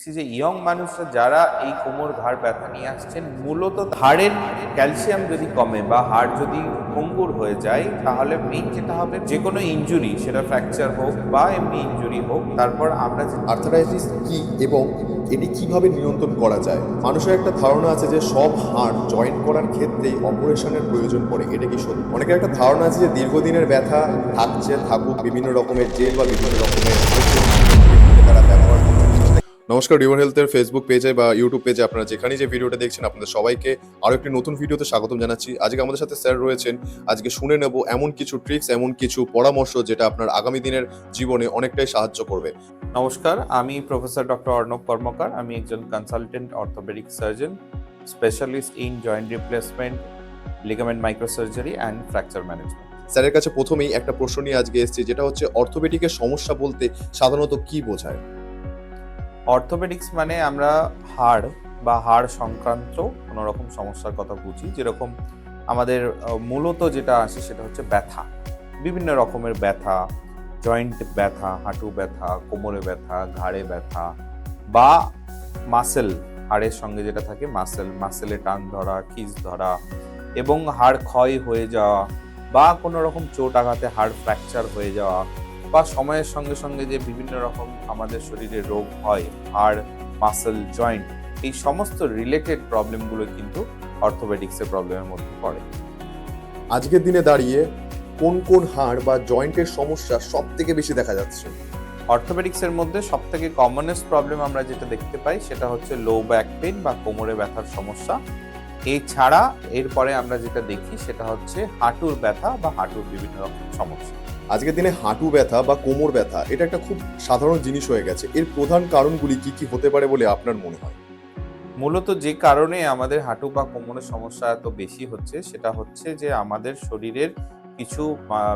যে ইয়ং মানুষরা যারা এই কোমর ঘাড় ব্যথা নিয়ে আসছেন, মূলত হাড়ের ক্যালসিয়াম যদি কমে বা হাড় যদি ভঙ্গুর হয়ে যায়, তাহলে মেইন যেটা হবে, যে কোনো ইনজুরি, সেটা ফ্র্যাকচার হোক বা এমনি ইনজুরি হোক, তারপর আমরা আর্থারাইটিস কি এবং এটি কিভাবে নিয়ন্ত্রণ করা যায়? মানুষের একটা ধারণা আছে যে সব হাড় জয়েন্ট করার ক্ষেত্রেই অপারেশনের প্রয়োজন পড়ে, এটা কি সত্যি? অনেকের একটা ধারণা আছে যে দীর্ঘদিনের ব্যথা থাকুক বিভিন্ন রকমের জেল বা বিভিন্ন রকমের ওষুধ তারা ব্যবহার করে। নমস্কার, রিভার হেলথের ফেসবুক পেজে বা ইউটিউব পেজে আপনারা যেখানেই যে ভিডিওটা দেখছেন, আপনাদের সবাইকে আরো একটি নতুন ভিডিওতে স্বাগতম জানাচ্ছি। আজকে আমাদের সাথে স্যার রয়েছেন। আজকে শুনে নেব এমন কিছু ট্রিক্স, এমন কিছু পরামর্শ যেটা আপনার আগামী দিনের জীবনে অনেকটাই সাহায্য করবে। নমস্কার, আমি প্রফেসর ডক্টর অর্ণব কর্মকার। আমি একজন consultant orthopaedic surgeon, specialist in joint replacement, ligament microsurgery and fracture management. স্যারের কাছে প্রথমেই একটা প্রশ্ন নিয়ে আজকে এসেছি, যেটা হচ্ছে অর্থোপেডিকের সমস্যা বলতে সাধারণত কি বোঝায়? অর্থোপেডিক্স মানে আমরা হাড় বা হাড় সংক্রান্ত কোনো রকম সমস্যার কথা বুঝি। যেরকম আমাদের মূলত যেটা আসে সেটা হচ্ছে ব্যথা, বিভিন্ন রকমের ব্যথা, জয়েন্ট ব্যথা, হাঁটু ব্যথা, কোমরে ব্যথা, ঘাড়ে ব্যথা, বা মাসেল, হাড়ের সঙ্গে যেটা থাকে মাসেলে টান ধরা, খিঁচ ধরা, এবং হাড় ক্ষয় হয়ে যাওয়া, বা কোনো রকম চোট আঘাতে হাড় ফ্র্যাকচার হয়ে যাওয়া, বা সময়ের সঙ্গে সঙ্গে যে বিভিন্ন রকম আমাদের শরীরে রোগ হয়, হাড়, মাসেল, জয়েন্ট, এই সমস্ত রিলেটেড প্রবলেমগুলো কিন্তু অর্থোপেডিক্সের প্রবলেমের মধ্যে পড়ে। আজকের দিনে দাঁড়িয়ে কোন কোন হাড় বা জয়েন্টের সমস্যা সব থেকে বেশি দেখা যাচ্ছে? অর্থোপেডিক্সের মধ্যে সবথেকে কমনেস্ট প্রবলেম আমরা যেটা দেখতে পাই সেটা হচ্ছে লো ব্যাক পেইন বা কোমরে ব্যথার সমস্যা। এছাড়া এরপরে আমরা যেটা দেখি সেটা হচ্ছে হাঁটুর ব্যথা বা হাঁটুর বিভিন্ন রকম সমস্যা। আজকের দিনে হাঁটু ব্যথা বা কোমর ব্যথা এটা একটা খুব সাধারণ জিনিস হয়ে গেছে। এর প্রধান কারণগুলি কি কি হতে পারে বলে আপনার মনে হয়? মূলত যে কারণে আমাদের হাঁটু বা কোমরের সমস্যা এত বেশি হচ্ছে সেটা হচ্ছে যে আমাদের শরীরের কিছু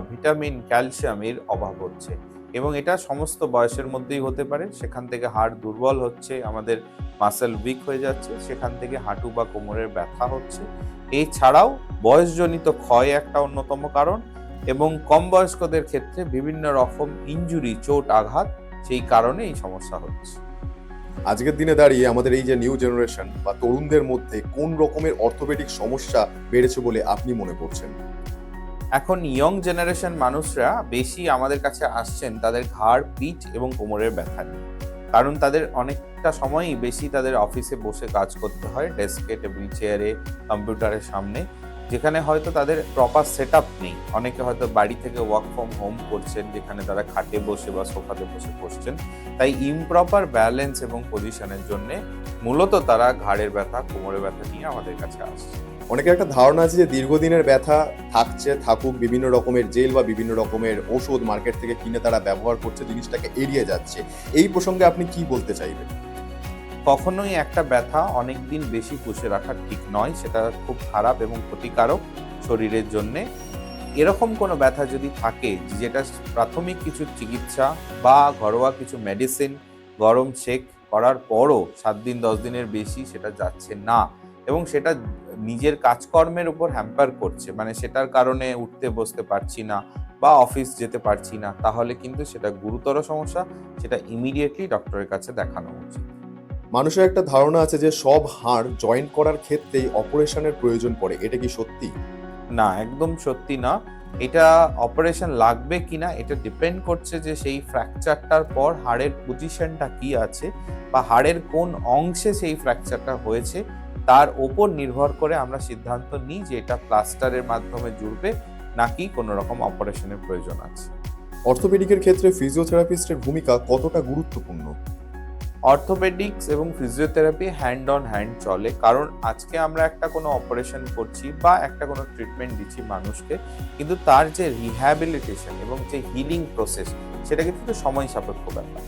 ভিটামিন, ক্যালসিয়ামের অভাব হচ্ছে, এবং এটা সমস্ত বয়সের মধ্যেই হতে পারে। সেখান থেকে হাড় দুর্বল হচ্ছে, আমাদের মাসেল উইক হয়ে যাচ্ছে, সেখান থেকে হাঁটু বা কোমরের ব্যথা হচ্ছে। এছাড়াও বয়সজনিত ক্ষয় একটা অন্যতম কারণ, এবং কম বয়স্কদের ক্ষেত্রে বিভিন্ন রকম ইনজুরি, চোট আঘাত, সেই কারণে এই সমস্যা হচ্ছে। আজকের দিনে দাঁড়িয়ে আমাদের এই যে নিউ জেনারেশন বা তরুণদের মধ্যে কোন রকমের অর্থোপেডিক সমস্যা বেড়েছে বলে আপনি মনে করছেন? এখন ইয়ং জেনারেশন মানুষরা বেশি আমাদের কাছে আসছেন তাদের ঘাড়, পিঠ এবং কোমরের ব্যথা নিয়ে। কারণ তাদের অনেকটা সময়ই বেশি তাদের অফিসে বসে কাজ করতে হয়, ডেস্কে, টেবিল চেয়ারে, কম্পিউটারের সামনে, যেখানে হয়তো তাদের প্রপার সেট আপ নেই। অনেকে হয়তো বাড়ি থেকে ওয়ার্ক ফ্রম হোম করছেন, যেখানে তারা খাটে বসে বা সোফাতে বসে করছেন। তাই ইমপ্রপার ব্যালেন্স এবং পজিশনের জন্য মূলত তারা ঘাড়ের ব্যথা, কোমরের ব্যথা নিয়ে আমাদের কাছে আসছে। অনেকের একটা ধারণা আছে যে দীর্ঘদিনের ব্যথা থাকুক বিভিন্ন রকমের জেল বা বিভিন্ন রকমের ওষুধ মার্কেট থেকে কিনে তারা ব্যবহার করছে, জিনিসটাকে এড়িয়ে যাচ্ছে। এই প্রসঙ্গে আপনি কি বলতে চাইবেন? কখনোই একটা ব্যথা অনেক দিন বেশি পুষে রাখা ঠিক নয়, সেটা খুব খারাপ এবং ক্ষতিকারক শরীরের জন্যে। এরকম কোনো ব্যথা যদি থাকে যেটা প্রাথমিক কিছু চিকিৎসা বা ঘরোয়া কিছু মেডিসিন, গরম সেক করার পরও 7 দিন 10 দিনের বেশি সেটা যাচ্ছে না, এবং সেটা নিজের কাজকর্মের উপর হ্যাম্পার করছে, মানে সেটার কারণে উঠতে বসতে পারছি না বা অফিস যেতে পারছি না, তাহলে কিন্তু সেটা গুরুতর সমস্যা। সেটা ইমিডিয়েটলি ডক্টরের কাছে দেখানো উচিত। মানুষের একটা ধারণা আছে যে সব হাড় জয়েন্ট করার ক্ষেত্রেই অপারেশনের প্রয়োজন পড়ে, এটা কি সত্যি? না, একদম সত্যি না। এটা অপারেশন লাগবে কিনা এটা ডিপেন্ড করছে যে সেই ফ্র্যাকচারটার পর হাড়ের পজিশনটা কি আছে, বা হাড়ের কোন অংশে সেই ফ্র্যাকচারটা হয়েছে, তার ওপর নির্ভর করে আমরা সিদ্ধান্ত নিই যে এটা প্লাস্টারের মাধ্যমে জুড়বে নাকি কোনো রকম অপারেশনের প্রয়োজন আছে। অর্থোপেডিকের ক্ষেত্রে ফিজিওথেরাপিস্টের ভূমিকা কতটা গুরুত্বপূর্ণ? অর্থোপেডিক্স এবং ফিজিওথেরাপি হ্যান্ড অন হ্যান্ড চলে, কারণ আজকে আমরা একটা কোনো অপারেশন করছি বা একটা কোনো ট্রিটমেন্ট দিচ্ছি মানুষকে, কিন্তু তার যে রিহ্যাবিলিটেশন এবং যে হিলিং প্রসেস, সেটা কিন্তু একটু সময় সাপেক্ষ ব্যাপার,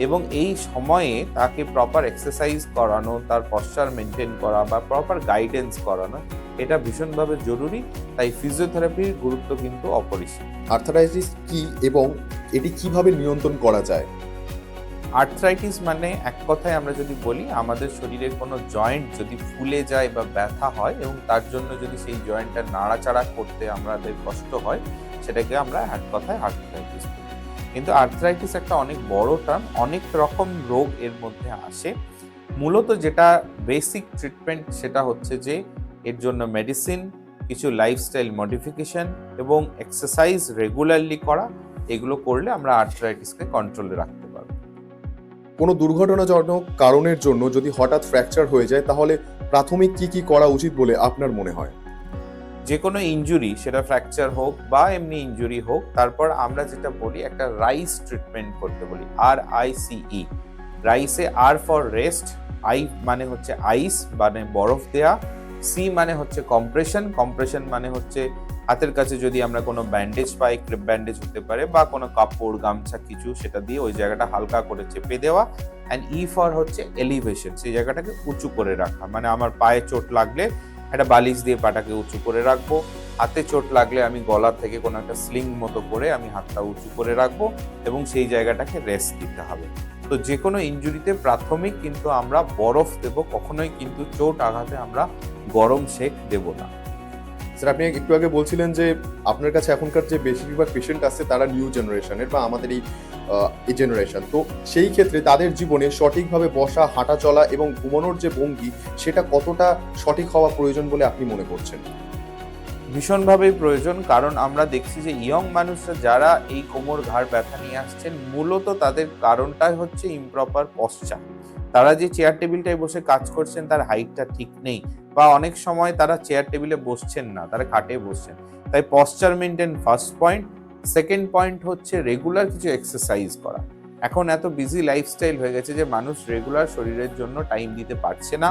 এবং এই সময়ে তাকে প্রপার এক্সারসাইজ করানো, তার পশ্চার মেনটেন করা বা প্রপার গাইডেন্স করানো, এটা ভীষণভাবে জরুরি। তাই ফিজিওথেরাপির গুরুত্ব কিন্তু অপরিসীম। আর্থারাইটিস কি এবং এটি কিভাবে নিয়ন্ত্রণ করা যায়? আর্থ্রাইটিস মানে এক কথায় আমরা যদি বলি, আমাদের শরীরের কোনো জয়েন্ট যদি ফুলে যায় বা ব্যথা হয় এবং তার জন্য যদি সেই জয়েন্টটা নাড়াচাড়া করতে আমাদের কষ্ট হয়, সেটাকে আমরা এক কথায় আর্থ্রাইটিস বলি। কিন্তু আর্থ্রাইটিস একটা অনেক বড় টার্ম, অনেক রকম রোগ এর মধ্যে আসে। মূলত যেটা বেসিক ট্রিটমেন্ট সেটা হচ্ছে যে এর জন্য মেডিসিন, কিছু লাইফস্টাইল মডিফিকেশন এবং এক্সারসাইজ রেগুলারলি করা, এগুলো করলে আমরা আর্থ্রাইটিসকে কন্ট্রোলে রাখতে পারবো। কোনো দুর্ঘটনাজনক কারণের জন্য যদি হঠাৎ ফ্র্যাকচার হয়ে যায় তাহলে প্রাথমিক কি করা উচিত বলে আপনার মনে হয়? যে কোনো ইনজুরি, সেটা ফ্র্যাকচার হোক বা এমনি ইনজুরি হোক, তারপর আমরা যেটা বলি একটা রাইস ট্রিটমেন্ট করতে বলি, RICE। রাইসে আর ফর রেস্ট, আই মানে হচ্ছে আইস মানে বরফ দেয়া, সি মানে হচ্ছে কম্প্রেশন, কম্প্রেশন মানে হচ্ছে হাতের কাছে যদি আমরা কোনো ব্যান্ডেজ পাই, ক্রেপ ব্যান্ডেজ হতে পারে বা কোনো কাপড় গামছা কিছু, সেটা দিয়ে ওই জায়গাটা হালকা করে চেপে দেওয়া। অ্যান্ড ই ফর হচ্ছে এলিভেশন, সেই জায়গাটাকে উঁচু করে রাখা, মানে আমার পায়ে চোট লাগলে একটা বালিশ দিয়ে পাটাকে উঁচু করে রাখবো, হাতে চোট লাগলে আমি গলা থেকে কোনো একটা স্লিং মতো করে আমি হাতটা উঁচু করে রাখবো এবং সেই জায়গাটাকে রেস্ট দিতে হবে। তো যে কোনো ইনজুরিতে প্রাথমিক কিন্তু আমরা বরফ দেব, কখনোই কিন্তু চোট আঘাতে আমরা গরম সেক দেব না। স্যার, আপনি একটু আগে বলছিলেন যে আপনার কাছে এখনকার যে বেশিরভাগ পেশেন্ট আছে তারা নিউ জেনারেশনের বা আমাদের এই জেনারেশন, তো সেই ক্ষেত্রে তাদের জীবনে সঠিকভাবে বসা, হাঁটা চলা এবং ঘুমানোর যে ভঙ্গি সেটা কতটা সঠিক হওয়া প্রয়োজন বলে আপনি মনে করছেন? ভীষণভাবেই প্রয়োজন, কারণ আমরা দেখছি যে ইয়ং মানুষরা যারা এই কোমর ঘাড় ব্যথা নিয়ে আসছেন, মূলত তাদের কারণটাই হচ্ছে ইমপ্রপার পশ্চার। তারা যে চেয়ার টেবিলটায় বসে কাজ করছেন তার হাইটটা ঠিক নেই, বা অনেক সময় তারা চেয়ার টেবিলে বসছেন না, তারা খাটে বসছেন। তাই posture maintain first point. Second point হচ্ছে রেগুলার কিছু এক্সারসাইজ করা। এখন এত বিজি লাইফস্টাইল হয়ে গেছে যে মানুষ রেগুলার শরীরের জন্য টাইম দিতে পারছে না,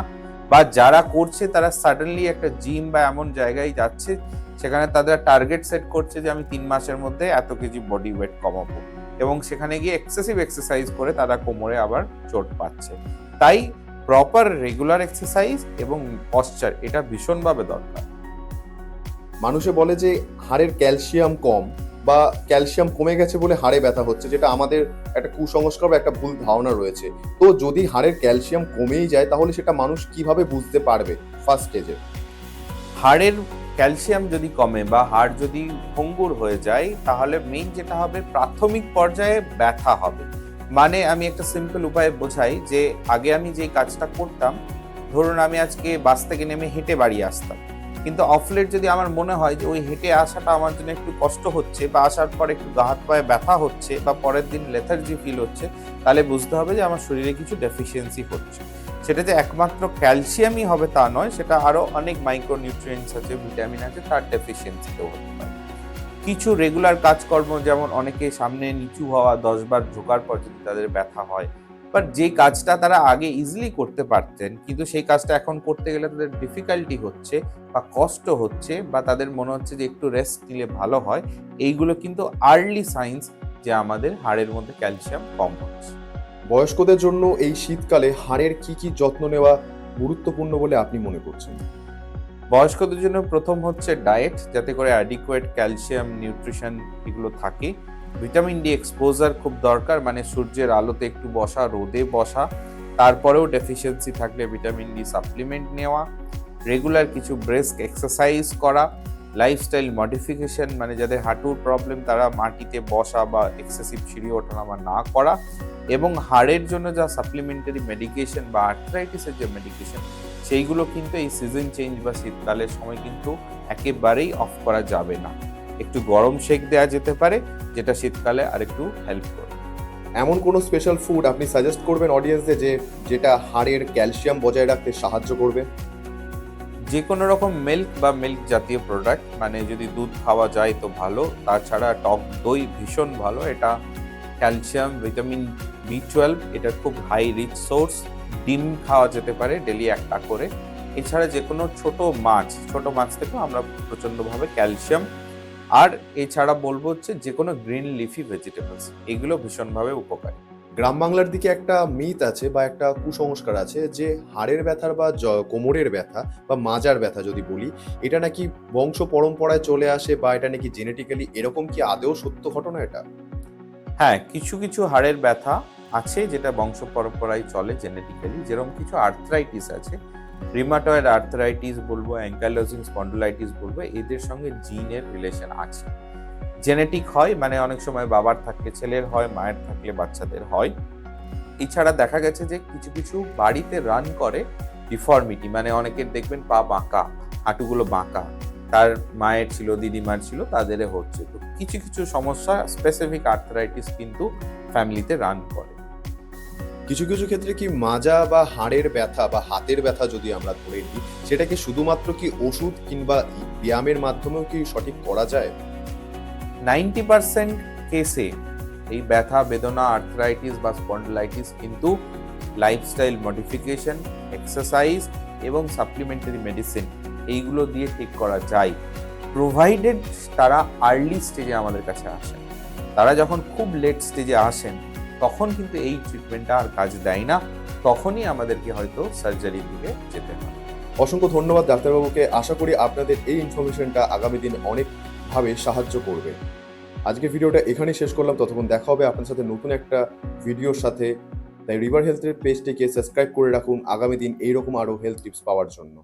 বা যারা করছে তারা সাডেনলি একটা জিম বা এমন জায়গায় যাচ্ছে সেখানে তাদের টার্গেট সেট করছে যে আমি 3 মাসের মধ্যে এত কেজি বডি ওয়েট কমাবো, এবং সেখানে গিয়ে এক্সেসিভ এক্সারসাইজ করে তারা কোমরে আবার চোট পাচ্ছে। তাই প্রপার রেগুলার এক্সারসাইজ এবং পশ্চার, এটা ভীষণভাবে দরকার। মানুষে বলে যে হাড়ের ক্যালসিয়াম কম বা ক্যালসিয়াম কমে গেছে বলে হাড়ে ব্যথা হচ্ছে, যেটা আমাদের একটা কুসংস্কার বা একটা ভুল ধারণা রয়েছে। তো যদি হাড়ের ক্যালসিয়াম কমেই যায় তাহলে সেটা মানুষ কিভাবে বুঝতে পারবে ফার্স্ট স্টেজে? হাড়ের ক্যালসিয়াম যদি কমে বা হাড় যদি ভঙ্গুর হয়ে যায়, তাহলে মেইন যেটা হবে, প্রাথমিক পর্যায়ে ব্যথা হবে। মানে আমি একটা সিম্পল উপায়ে বোঝাই যে আগে আমি যে কাজটা করতাম, ধরুন আমি আজকে বাস থেকে নেমে হেঁটে বাড়ি আসতাম, কিন্তু অফলেট যদি আমার মনে হয় যে ওই হেঁটে আসাটা আমার জন্য একটু কষ্ট হচ্ছে, বা আসার পর একটু গা হাত পায়ে ব্যথা হচ্ছে, বা পরের দিন লেথার্জি ফিল হচ্ছে, তাহলে বুঝতে হবে যে আমার শরীরে কিছু ডেফিসিয়েন্সি হচ্ছে। সেটা যে একমাত্র ক্যালসিয়ামই হবে তা নয়, সেটা আরো অনেক মাইক্রোনিউট্রিয়েন্টস আছে, ভিটামিন আছে, তার ডেফিসিয়েন্সিতেও হতে পারে। কিছু রেগুলার কাজকর্ম, যেমন অনেকে সামনে নিচু হওয়া 10 বার ঝোঁকার পর যদি তাদের ব্যথা হয়, বাট যে কাজটা তারা আগে ইজিলি করতে পারতেন, কিন্তু সেই কাজটা এখন করতে গেলে তাদের ডিফিকাল্টি হচ্ছে বা কষ্ট হচ্ছে, বা তাদের মনে হচ্ছে যে একটু রেস্ট নিলে ভালো হয়, এইগুলো কিন্তু আর্লি সাইন্স যে আমাদের হাড়ের মধ্যে ক্যালসিয়াম কম হচ্ছে। বয়স্কদের জন্য এই শীতকালে হাড়ের কি যত্ন নেওয়া গুরুত্বপূর্ণ বলে আপনি মনে করছেন? বয়স্কদের জন্য প্রথম হচ্ছে ডায়েট, যাতে করে অ্যাডিকুয়েট ক্যালসিয়াম, নিউট্রিশন এগুলো থাকে। ভিটামিন ডি এক্সপোজার খুব দরকার, মানে সূর্যের আলোতে একটু বসা, রোদে বসা, তারপরেও ডেফিসিয়েন্সি থাকলে ভিটামিন ডি সাপ্লিমেন্ট নেওয়া, রেগুলার কিছু ব্রেস্ট এক্সারসাইজ করা, লাইফস্টাইল মডিফিকেশন, মানে যাদের হাঁটুর প্রবলেম তারা মাটিতে বসা বা এক্সেসিভ সিঁড়ি ওঠানামা না করা, এবং হাড়ের জন্য যা সাপ্লিমেন্টারি মেডিকেশন বা আর্থ্রাইটিসের যে মেডিকেশন, সেইগুলো কিন্তু এই সিজন চেঞ্জ বা শীতকালের সময় কিন্তু একেবারেই অফ করা যাবে না। একটু গরম শেক দেওয়া যেতে পারে, যেটা শীতকালে আরেকটু হেল্প করবে। এমন কোনো স্পেশাল ফুড আপনি সাজেস্ট করবেন অডিয়েন্সদের যেটা হাড়ের ক্যালসিয়াম বজায় রাখতে সাহায্য করবে? যে কোনো রকম মিল্ক বা মিল্ক জাতীয় প্রোডাক্ট, মানে যদি দুধ খাওয়া যায় তো ভালো, তাছাড়া টক দই ভীষণ ভালো, এটা ক্যালসিয়াম, ভিটামিন B12 এটা খুব হাই রিচ সোর্স। ডিম খাওয়া যেতে পারে ডেলি একটা করে। এছাড়া যে কোনো ছোট মাছ থেকেও আমরা প্রচণ্ডভাবে ক্যালসিয়াম, আর এছাড়া বলবো হচ্ছে যে কোনো গ্রিন লিফি ভেজিটেবলস, এগুলো ভীষণভাবে উপকারী। গ্রাম বাংলার দিকে একটা মিথ আছে বা একটা কুসংস্কার আছে যে হাড়ের ব্যথার বা কোমরের ব্যথা বা মাজার ব্যথা যদি বলি, এটা নাকি বংশ পরম্পরায় চলে আসে বা এটা নাকি জেনেটিক্যালি, এরকম কি আদৌ সত্য ঘটনা এটা? হ্যাঁ, কিছু কিছু হাড়ের ব্যথা আছে যেটা বংশ পরম্পরায় চলে জেনেটিক্যালি, যেরকম কিছু আর্থ্রাইটিস আছে, রিমাটয়েড আর্থ্রাইটিস বলবো, অ্যাঙ্কাইলোজিং স্পন্ডিলাইটিস বলবো, এদের সঙ্গে জিনের রিলেশন আছে। জেনেটিক হয়, মানে অনেক সময় বাবার থাকলে ছেলের হয়, মায়ের থাকলে বাচ্চাদের হয়। এছাড়া দেখা গেছে যে কিছু কিছু বাড়িতে রান করে ডিফর্মিটি, মানে অনেকের দেখবেন পা বাঁকা, হাঁটুগুলো বাঁকা, তার মায়ের ছিল, দিদিমার ছিল, তাদের হচ্ছে। তো কিছু কিছু সমস্যা, স্পেসিফিক আর্থ্রাইটিস কিন্তু ফ্যামিলিতে রান করে। কিছু কিছু ক্ষেত্রে কি মাজা বা হাড়ের ব্যথা বা হাতের ব্যথা যদি আমরা ধরে নিই, সেটা কি শুধুমাত্র কি ওষুধ কিংবা ব্যায়ামের মাধ্যমেও কি সঠিক করা যায়? 90% কেসে এই ব্যথা বেদনা, আর্থ্রাইটিস বা স্পন্ডিলাইটিস কিন্তু লাইফস্টাইল মডিফিকেশন, এক্সারসাইজ এবং সাপ্লিমেন্টারি মেডিসিন এইগুলো দিয়ে ঠিক করা যায়, প্রোভাইডেড তারা আর্লি স্টেজে আমাদের কাছে আসেন। তারা যখন খুব লেট স্টেজে আসেন তখন কিন্তু এই ট্রিটমেন্টটা আর কাজ দেয় না, তখনই আমাদেরকে হয়তো সার্জারির দিকে যেতে হয়। অসংখ্য ধন্যবাদ ডাক্তারবাবুকে। আশা করি আপনাদের এই ইনফরমেশনটা আগামী দিন অনেকভাবে সাহায্য করবে। আজকের ভিডিওটা এখানেই শেষ করলাম। ততক্ষণ দেখা হবে আপনার সাথে নতুন একটা ভিডিওর সাথে। তাই রিভার হেলথের পেজটিকে সাবস্ক্রাইব করে রাখুন আগামী দিন এইরকম আরও হেলথ টিপস পাওয়ার জন্য।